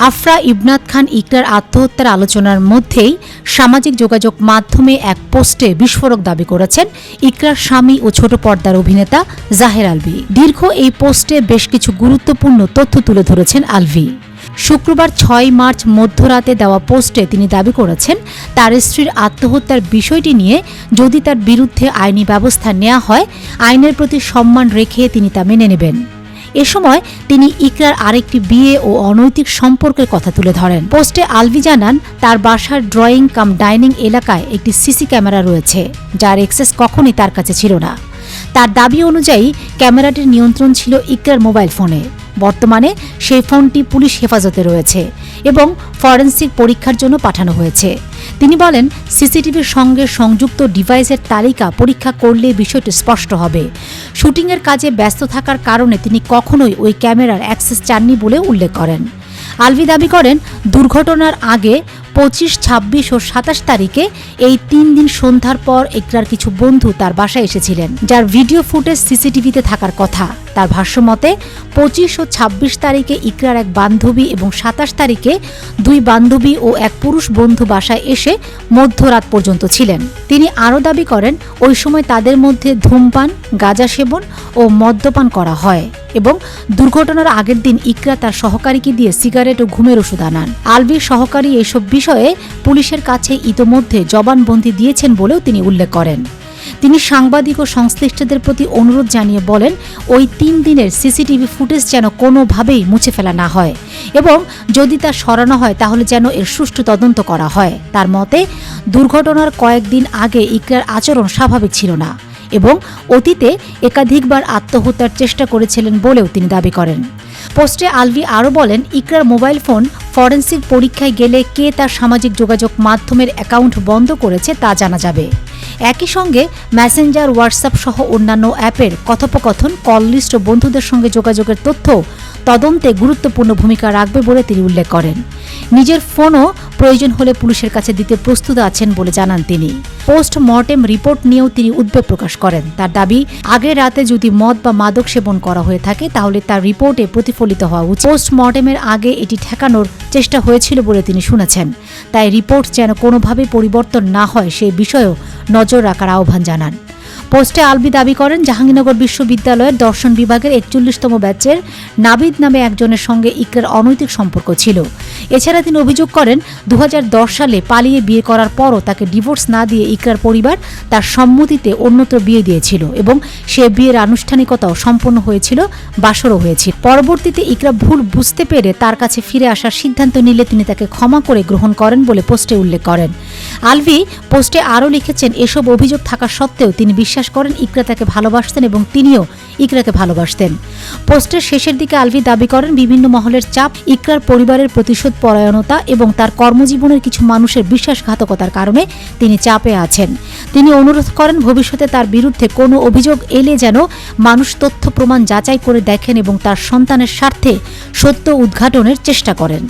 আফরা ইবনাত খান ইকরার আত্মহত্যার আলোচনার মধ্যেই সামাজিক যোগাযোগ মাধ্যমে এক পোস্টে বিস্ফোরক দাবি করেছেন ইকরার স্বামী ও ছোট পর্দার অভিনেতা জাহের আলভী। দীর্ঘ এই পোস্টে বেশ কিছু গুরুত্বপূর্ণ তথ্য তুলে ধরেছেন আলভী। শুক্রবার ৬ মার্চ মধ্যরাতে দেওয়া পোস্টে তিনি দাবি করেছেন তার স্ত্রীর আত্মহত্যার বিষয়টি নিয়ে যদি তার বিরুদ্ধে আইনি ব্যবস্থা নেওয়া হয়, আইনের প্রতি সম্মান রেখে তিনি তা মেনে নেবেন। এ সময় তিনি ইকরার আরেকটি বিয়ে ও অনৈতিক সম্পর্কের কথা তুলে ধরেন। পোস্টে আলভী জানান তার বাসার ড্রয়িং কাম ডাইনিং এলাকায় একটি সিসি ক্যামেরা রয়েছে, যার অ্যাক্সেস কখনই তার কাছে ছিল না। তার দাবি অনুযায়ী ক্যামেরাটির নিয়ন্ত্রণ ছিল ইকরার মোবাইল ফোনে। বর্তমানে সেই ফোনটি পুলিশ হেফাজতে রয়েছে এবং ফরেনসিক পরীক্ষার জন্য পাঠানো হয়েছে। তিনি বলেন, সিসিটিভির সঙ্গে সংযুক্ত ডিভাইসের তালিকা পরীক্ষা করলে বিষয়টি স্পষ্ট হবে। শুটিংয়ের কাজে ব্যস্ত থাকার কারণে তিনি কখনোই ওই ক্যামেরার অ্যাক্সেস চাননি বলে উল্লেখ করেন। আলভী দাবি করেন, দুর্ঘটনার আগে ২৫, ২৬ ও ২৭ তারিখে এই ৩ দিন সন্ধ্যার পর ইকরার কিছু বন্ধু তার বাসায় এসেছিলেন, যার ভিডিও ফুটেজ সিসিটিভিতে থাকার কথা। তার ভাষ্যমতে ২৫ ও ২৬ তারিখে ইকরার এক বান্ধবী এবং ২৭ তারিখে ২ বান্ধবী ও এক পুরুষ বন্ধু বাসায় এসে মধ্যরাত পর্যন্ত ছিলেন। তিনি আরও দাবি করেন, ওই সময় তাদের মধ্যে ধূমপান, গাঁজা সেবন ও মদ্যপান করা হয় এবং দুর্ঘটনার আগের দিন ইকরা তার সহকারীকে দিয়ে সিগারেট ও ঘুমের ওষুধ আনান। আলভীর সহকারী এসব বিষয়ে পুলিশের কাছে ইতোমধ্যে জবানবন্দি দিয়েছেন বলেও তিনি উল্লেখ করেন। তিনি সাংবাদিক ও সংশ্লিষ্টদের প্রতি অনুরোধ জানিয়ে বলেন, ওই ৩ দিনের সিসিটিভি ফুটেজ যেন কোনোভাবেই মুছে ফেলা না হয় এবং যদি তা সরানো হয় তাহলে যেন এর সুষ্ঠু তদন্ত করা হয়। তার মতে, দুর্ঘটনার কয়েকদিন আগে ইকরার আচরণ স্বাভাবিক ছিল না এবং অতীতে একাধিকবার আত্মহত্যার চেষ্টা করেছিলেন বলেও তিনি দাবি করেন। পোস্টে আলভী আরও বলেন, ইকরার মোবাইল ফোন ফরেনসিক পরীক্ষায় গেলে কে তার সামাজিক যোগাযোগ মাধ্যমের অ্যাকাউন্ট বন্ধ করেছে তা জানা যাবে। একই সঙ্গে মেসেঞ্জার, হোয়াটসঅ্যাপ সহ অন্যান্য অ্যাপের কথোপকথন, কল লিস্ট ও বন্ধুদের সঙ্গে যোগাযোগের তথ্য তদন্তে গুরুত্বপূর্ণ ভূমিকা রাখবে বলে তিনি উল্লেখ করেন। নিজের ফোনও প্রয়োজন হলে পুলিশের কাছে দিতে প্রস্তুত আছেন বলে জানান তিনি। পোস্টমর্টেম রিপোর্ট নিয়েও তিনি উদ্বেগ প্রকাশ করেন। তার দাবি, আগের রাতে যদি মদ বা মাদক সেবন করা হয়ে থাকে তাহলে তার রিপোর্টে প্রতিফলিত হওয়া উচিত। পোস্টমর্টেমের আগে এটি ঠেকানোর চেষ্টা হয়েছিল বলে তিনি শুনেছেন। তাই রিপোর্ট যেন কোনোভাবে পরিবর্তন না হয় সেই বিষয়েও নজর রাখার আহ্বান জানান। পোস্টে আলভী দাবি করেন, জাহাঙ্গীরনগর বিশ্ববিদ্যালয়ের দর্শন বিভাগের ৪১তম ব্যাচের নাবিদ নামে একজনের সঙ্গে ইকরার অনৈতিক সম্পর্ক ছিল। এছাড়া তিনি অভিযোগ করেন, ২০১০ সালে পালিয়ে বিয়ে করার পরও তাকে ডিভোর্স না দিয়ে ইকরার পরিবার তার সম্মতিতে অন্যত্র বিয়ে দিয়েছিল এবং সে বিয়ের আনুষ্ঠানিকতাও সম্পন্ন হয়েছিল, বাসরও হয়েছিল। পরবর্তীতে ইকরা ভুল বুঝতে পেরে তার কাছে ফিরে আসার সিদ্ধান্ত নিলে তিনি তাকে ক্ষমা করে গ্রহণ করেন বলে পোস্টে উল্লেখ করেন। আলভী পোস্টে আরও লিখেছেন, এসব অভিযোগ থাকা সত্ত্বেও তিনি বিশ্বাস করেন ইকরা তাকে ভালোবাসতেন এবং তিনিও ইকরাকে ভালোবাসতেন। পোস্টের শেষের দিকে আলভী দাবি করেন, বিভিন্ন মহলের চাপ, ইকরার পরিবারের প্রতিশোধ পরায়ণতা এবং তার কর্মজীবনের কিছু মানুষের বিশ্বাসঘাতকতার কারণে তিনি চাপে আছেন। তিনি অনুরোধ করেন, ভবিষ্যতে তার বিরুদ্ধে কোনো অভিযোগ এলে যেন মানুষ তথ্য প্রমাণ যাচাই করে দেখেন এবং তার সন্তানের স্বার্থে সত্য উদ্ঘাটনের চেষ্টা করেন।